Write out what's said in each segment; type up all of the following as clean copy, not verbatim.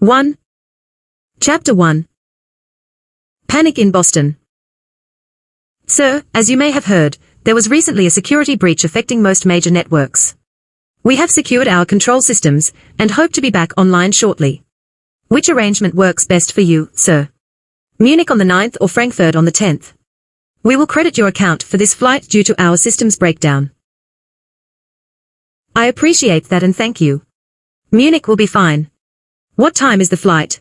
1. Chapter 1. Panic in Boston. Sir, as you may have heard, there was recently a security breach affecting most major networks. We have secured our control systems, and hope to be back online shortly. Which arrangement works best for you, sir? Munich on the 9th or Frankfurt on the 10th? We will credit your account for this flight due to our system's breakdown. I appreciate that and thank you. Munich will be fine. What time is the flight?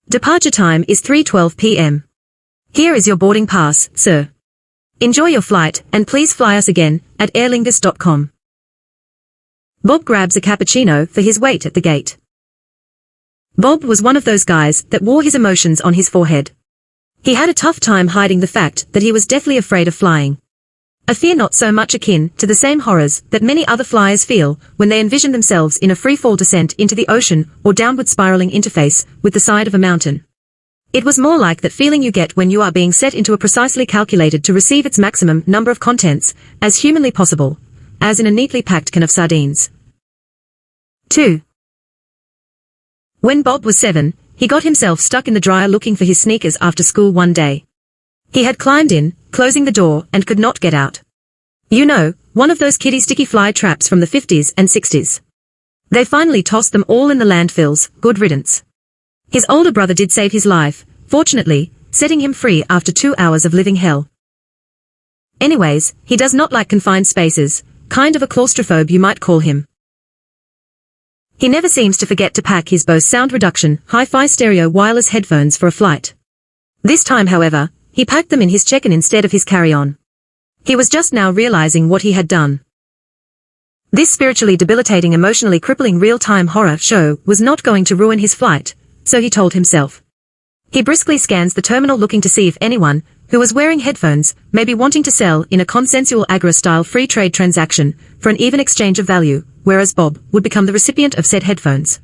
Departure time is 3:12 p.m. Here is your boarding pass, sir. Enjoy your flight, and please fly us again, at airlingus.com. Bob grabs a cappuccino for his wait at the gate. Bob was one of those guys that wore his emotions on his forehead. He had a tough time hiding the fact that he was deathly afraid of flying. A fear not so much akin to the same horrors that many other flyers feel when they envision themselves in a free-fall descent into the ocean or downward spiraling interface with the side of a mountain. It was more like that feeling you get when you are being set into a precisely calculated to receive its maximum number of contents, as humanly possible, as in a neatly packed can of sardines. 2. When Bob was 7, he got himself stuck in the dryer looking for his sneakers after school one day. He had climbed in, closing the door, and could not get out. You know, one of those kiddie sticky fly traps from the 50s and 60s. They finally tossed them all in the landfills, good riddance. His older brother did save his life, fortunately, setting him free after 2 hours of living hell. Anyways, he does not like confined spaces, kind of a claustrophobe you might call him. He never seems to forget to pack his Bose sound reduction, hi-fi stereo wireless headphones for a flight. This time, however, he packed them in his check-in instead of his carry-on. He was just now realizing what he had done. This spiritually debilitating, emotionally crippling real-time horror show was not going to ruin his flight, so he told himself. He briskly scans the terminal looking to see if anyone, who was wearing headphones, may be wanting to sell in a consensual agro-style free trade transaction for an even exchange of value, whereas Bob would become the recipient of said headphones.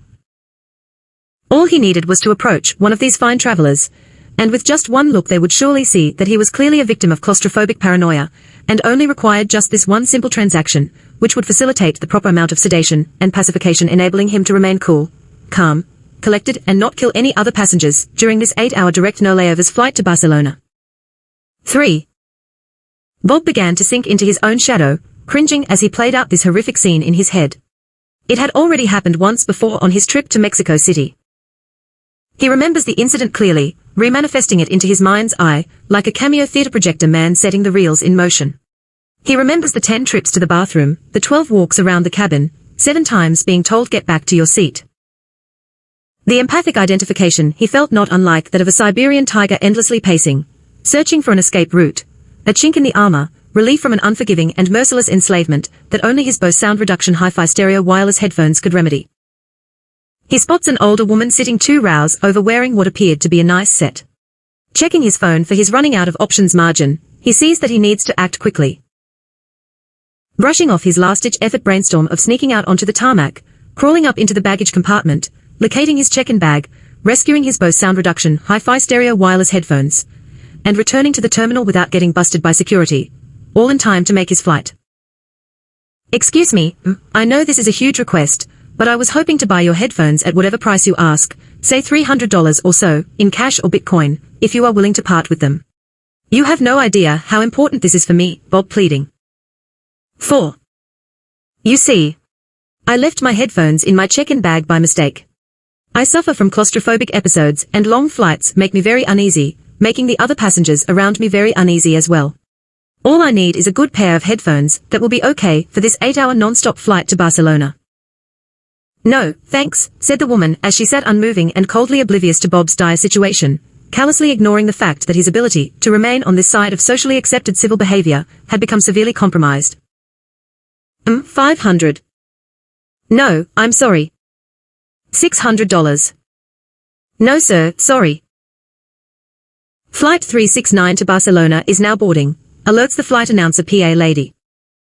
All he needed was to approach one of these fine travelers, and with just one look they would surely see that he was clearly a victim of claustrophobic paranoia, and only required just this one simple transaction, which would facilitate the proper amount of sedation and pacification, enabling him to remain cool, calm, collected, and not kill any other passengers during this 8-hour direct no layovers flight to Barcelona. 3. Bob began to sink into his own shadow, cringing as he played out this horrific scene in his head. It had already happened once before on his trip to Mexico City. He remembers the incident clearly, remanifesting it into his mind's eye, like a cameo theater projector man setting the reels in motion. He remembers the 10 trips to the bathroom, the 12 walks around the cabin, 7 times being told get back to your seat. The empathic identification he felt not unlike that of a Siberian tiger endlessly pacing, searching for an escape route, a chink in the armor, relief from an unforgiving and merciless enslavement that only his Bose sound reduction hi-fi stereo wireless headphones could remedy. He spots an older woman sitting 2 rows over wearing what appeared to be a nice set. Checking his phone for his running out of options margin, he sees that he needs to act quickly. Brushing off his last-ditch effort brainstorm of sneaking out onto the tarmac, crawling up into the baggage compartment, locating his check-in bag, rescuing his Bose sound reduction hi-fi stereo wireless headphones, and returning to the terminal without getting busted by security, all in time to make his flight. Excuse me, I know this is a huge request, but I was hoping to buy your headphones at whatever price you ask, say $300 or so, in cash or Bitcoin, if you are willing to part with them. You have no idea how important this is for me, Bob pleading. 4. You see, I left my headphones in my check-in bag by mistake. I suffer from claustrophobic episodes, and long flights make me very uneasy, making the other passengers around me very uneasy as well. All I need is a good pair of headphones that will be okay for this 8-hour non-stop flight to Barcelona. No, thanks, said the woman as she sat unmoving and coldly oblivious to Bob's dire situation, callously ignoring the fact that his ability to remain on this side of socially accepted civil behavior had become severely compromised. $500. No, I'm sorry. $600. No sir, sorry. Flight 369 to Barcelona is now boarding, alerts the flight announcer PA lady.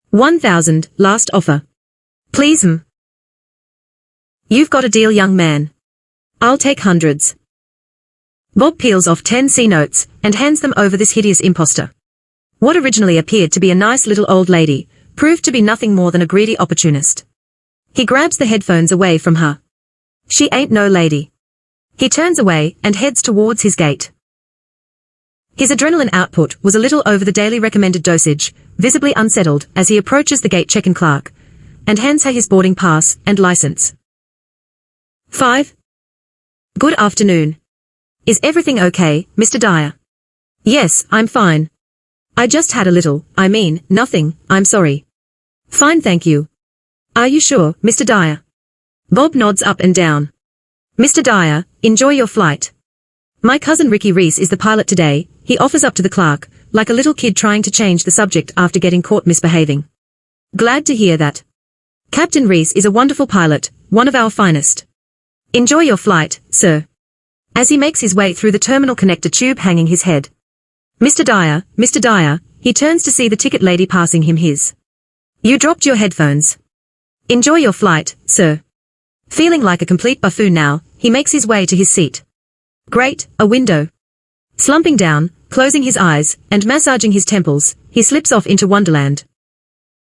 1,000, last offer. Please You've got a deal, young man. I'll take hundreds. Bob peels off 10 C notes and hands them over this hideous imposter. What originally appeared to be a nice little old lady proved to be nothing more than a greedy opportunist. He grabs the headphones away from her. She ain't no lady. He turns away and heads towards his gate. His adrenaline output was a little over the daily recommended dosage, visibly unsettled as he approaches the gate check-in clerk, and hands her his boarding pass and license. 5. Good afternoon. Is everything okay, Mr. Dyer? Yes, I'm fine. I just had a little, nothing, I'm sorry. Fine, thank you. Are you sure, Mr. Dyer? Bob nods up and down. Mr. Dyer, enjoy your flight. My cousin Ricky Reese is the pilot today, he offers up to the clerk, like a little kid trying to change the subject after getting caught misbehaving. Glad to hear that. Captain Reese is a wonderful pilot, one of our finest. Enjoy your flight, sir. As he makes his way through the terminal connector tube hanging his head. Mr. Dyer, he turns to see the ticket lady passing him his. You dropped your headphones. Enjoy your flight, sir. Feeling like a complete buffoon now, he makes his way to his seat. Great, a window. Slumping down, closing his eyes, and massaging his temples, he slips off into Wonderland.